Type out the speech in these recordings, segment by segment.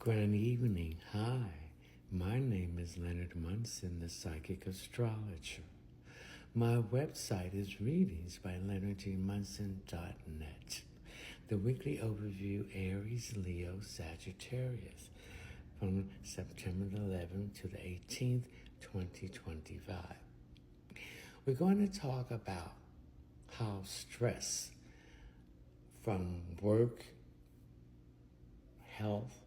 Good evening. Hi, my name is Leonard Munson, the Psychic Astrologer. My website is readingsbyleonardgmunson.net. The weekly overview, Aries, Leo, Sagittarius, from September 11th to the 18th, 2025. We're going to talk about how stress from work, health,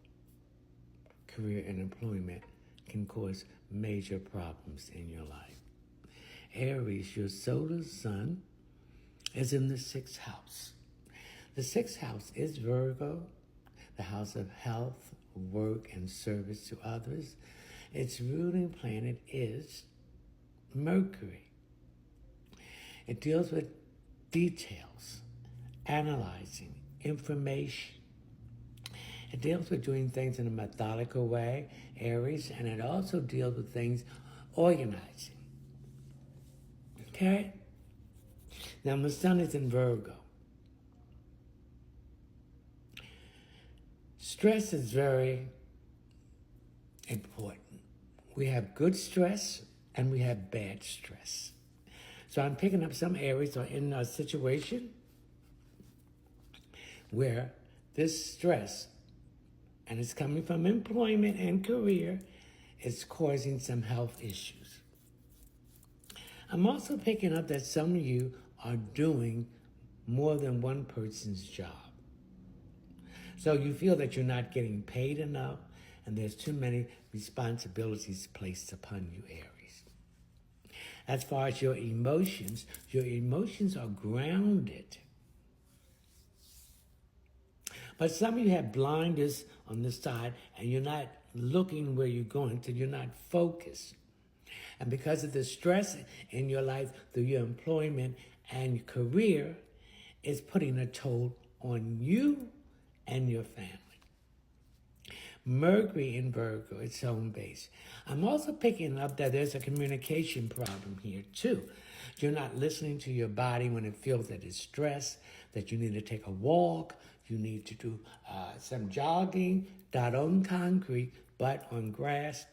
career, and employment can cause major problems in your life. Aries, your solar sun, is in the 6th house. The 6th house is Virgo, the house of health, work, and service to others. Its ruling planet is Mercury. It deals with details, analyzing information. It deals with doing things in a methodical way, Aries, and it also deals with things organizing. Okay? Now, my sun is in Virgo. Stress is very important. We have good stress and we have bad stress. So I'm picking up some Aries are in a situation where this stress, and it's coming from employment and career, is causing some health issues. I'm also picking up that some of you are doing more than one person's job. So you feel that you're not getting paid enough, and there's too many responsibilities placed upon you, Aries. As far as your emotions are grounded. But some of you have blinders on the side, and you're not looking where you're going to. You're not focused. And because of the stress in your life through your employment and your career, it's putting a toll on you and your family. Mercury in Virgo, its home base. I'm also picking up that there's a communication problem here too. You're not listening to your body when it feels that it's stressed, that you need to take a walk, you need to do some jogging, not on concrete, but on grass.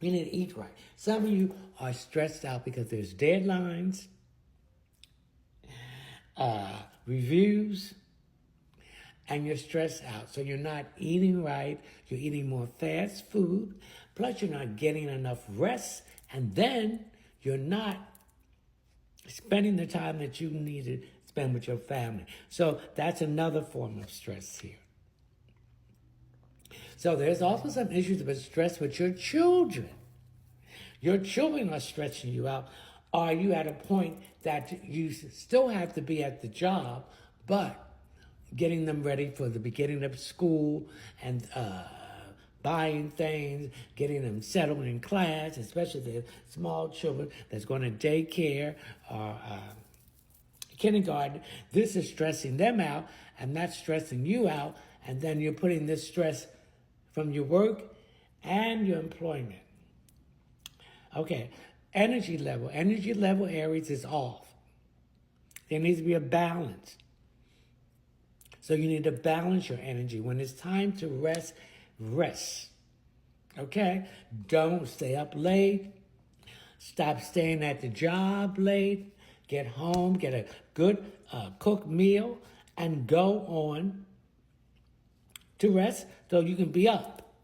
You need to eat right. Some of you are stressed out because there's deadlines, reviews, and you're stressed out. So you're not eating right. You're eating more fast food. Plus, you're not getting enough rest. And then you're not spending the time that you need to spend with your family. So that's another form of stress here. So there's also some issues with stress with your children. Your children are stretching you out. Are you at a point that you still have to be at the job, but getting them ready for the beginning of school and buying things, getting them settled in class, especially the small children that's going to daycare or kindergarten. This is stressing them out, and that's stressing you out, and then you're putting this stress from your work and your employment. Okay, energy level, Aries, is off. There needs to be a balance. So you need to balance your energy. When it's time to rest, rest. Okay? Don't stay up late. Stop staying at the job late. Get home, get a good cooked meal, and go on to rest so you can be up.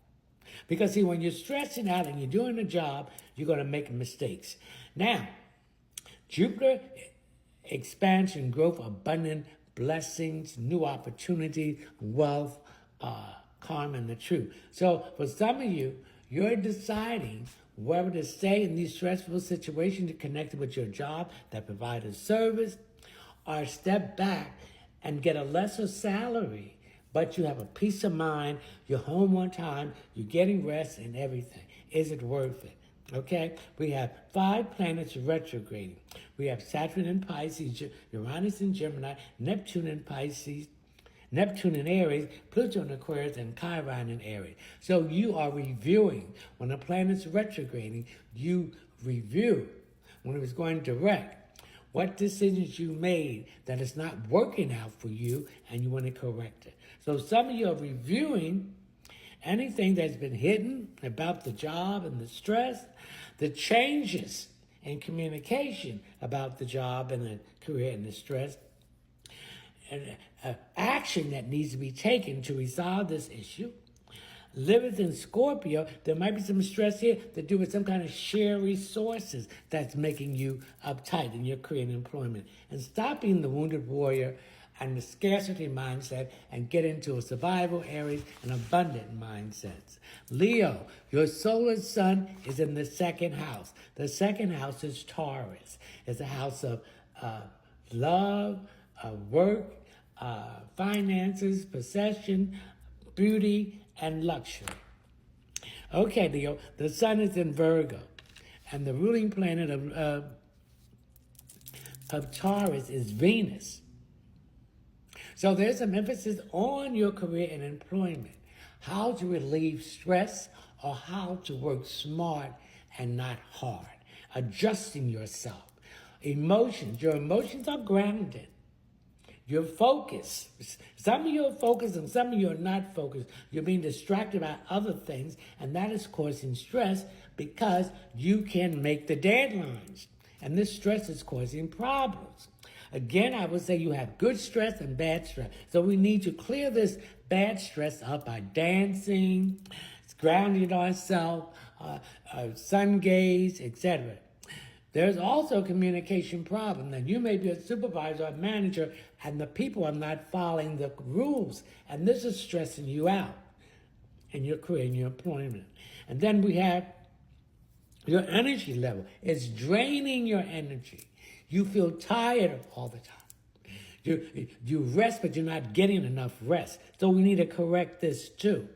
Because see, when you're stressing out and you're doing a job, you're going to make mistakes. Now, Jupiter, expansion, growth, abundant blessings, new opportunities, wealth, karma, and the truth. So for some of you, you're deciding whether to stay in these stressful situations connected with your job that provide a service, or step back and get a lesser salary, but you have a peace of mind, you're home on time, you're getting rest and everything. Is it worth it? Okay, we have 5 planets retrograding. We have Saturn in Pisces, Uranus in Gemini, Neptune in Pisces, Neptune in Aries, Pluto in Aquarius, and Chiron in Aries. So you are reviewing. When a planet's retrograding, you review. When it was going direct, what decisions you made that is not working out for you and you want to correct it. So some of you are reviewing anything that's been hidden about the job and the stress, the changes in communication about the job and the career and the stress, and action that needs to be taken to resolve this issue. Living in Scorpio, there might be some stress here to do with some kind of shared resources that's making you uptight in your career and employment. And stop being the wounded warrior and the scarcity mindset and get into a survival, Aries, and abundant mindsets. Leo, your solar sun is in the second house. The second house is Taurus. It's a house of love, work, finances, possession, beauty, and luxury. Okay, Leo, the sun is in Virgo, and the ruling planet of Taurus is Venus. So there's some emphasis on your career and employment, how to relieve stress or how to work smart and not hard, adjusting yourself. Emotions, your emotions are grounded. Your focus. Some of you are focused and some of you are not focused. You're being distracted by other things, and that is causing stress because you can make the deadlines. And this stress is causing problems. Again, I would say you have good stress and bad stress. So we need to clear this bad stress up by dancing, grounding ourselves, sun gaze, etc. There's also a communication problem that you may be a supervisor or manager and the people are not following the rules. And this is stressing you out in your career and your employment. And then we have your energy level. It's draining your energy. You feel tired all the time. You rest, but you're not getting enough rest. So we need to correct this too.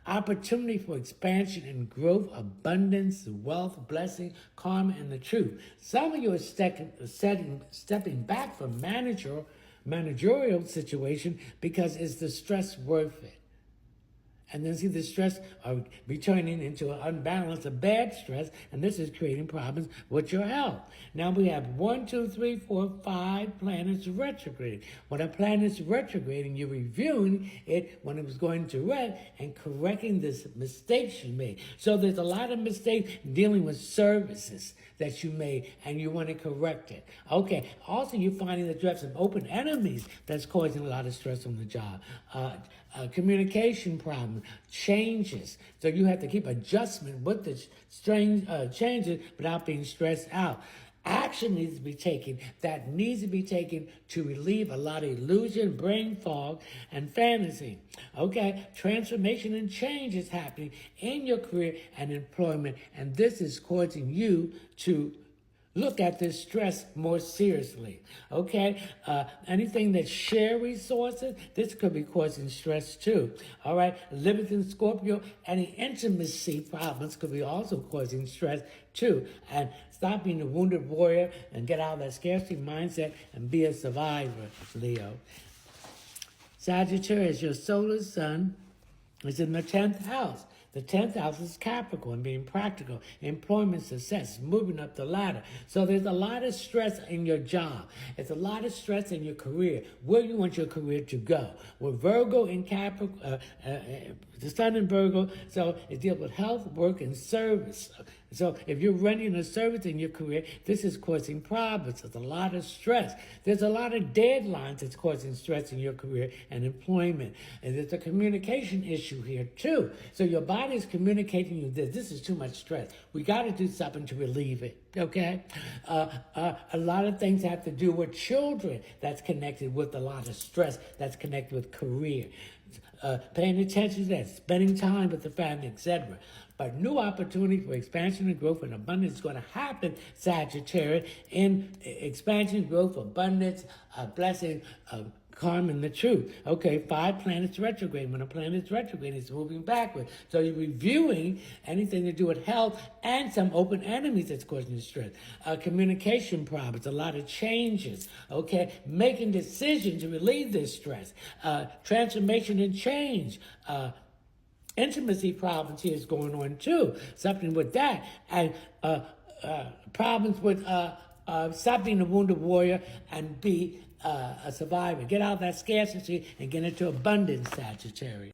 Opportunity for expansion and growth, abundance, wealth, blessing, karma, and the truth. Some of you are stepping back from managerial situation because is the stress worth it? And then see the stress be turning into an unbalance of bad stress, and this is creating problems with your health. Now we have 1, 2, 3, 4, 5 planets retrograde. When a planet's retrograding, you're reviewing it when it was going direct and correcting this mistakes you made. So there's a lot of mistakes dealing with services that you made, and you want to correct it. Okay. Also, you're finding that you have some open enemies that's causing a lot of stress on the job. Communication problems, changes. So you have to keep adjustment with the changes without being stressed out. Action needs to be taken to relieve a lot of illusion, brain fog, and fantasy. Okay, transformation and change is happening in your career and employment, and this is causing you to look at this stress more seriously, okay? Anything that share resources, this could be causing stress too, all right? Living in Scorpio, any intimacy problems could be also causing stress too. And stop being a wounded warrior and get out of that scarcity mindset and be a survivor, Leo. Sagittarius, your solar sun is in the 10th house. The 10th house is Capricorn, being practical, employment success, moving up the ladder. So there's a lot of stress in your job. It's a lot of stress in your career, where you want your career to go. With Virgo in Capricorn, the sun in Virgo, so it deals with health, work, and service. So if you're running a service in your career, this is causing problems. There's a lot of stress. There's a lot of deadlines that's causing stress in your career and employment. And there's a communication issue here too. So your body is communicating you this is too much stress. We got to do something to relieve it, okay? A lot of things have to do with children that's connected with a lot of stress that's connected with career. Paying attention to that, spending time with the family, etc. But new opportunity for expansion and growth and abundance is going to happen, Sagittarius, in expansion, growth, abundance, blessing, karma, and the truth. Okay, 5 planets retrograde. When a planet's retrograde, it's moving backward. So you're reviewing anything to do with health and some open enemies that's causing you stress. Communication problems, a lot of changes. Okay, making decisions to relieve this stress. Transformation and change. Intimacy problems here is going on too. Something with that. And problems with stop being a wounded warrior and be a survivor. Get out of that scarcity and get into abundance, Sagittarius.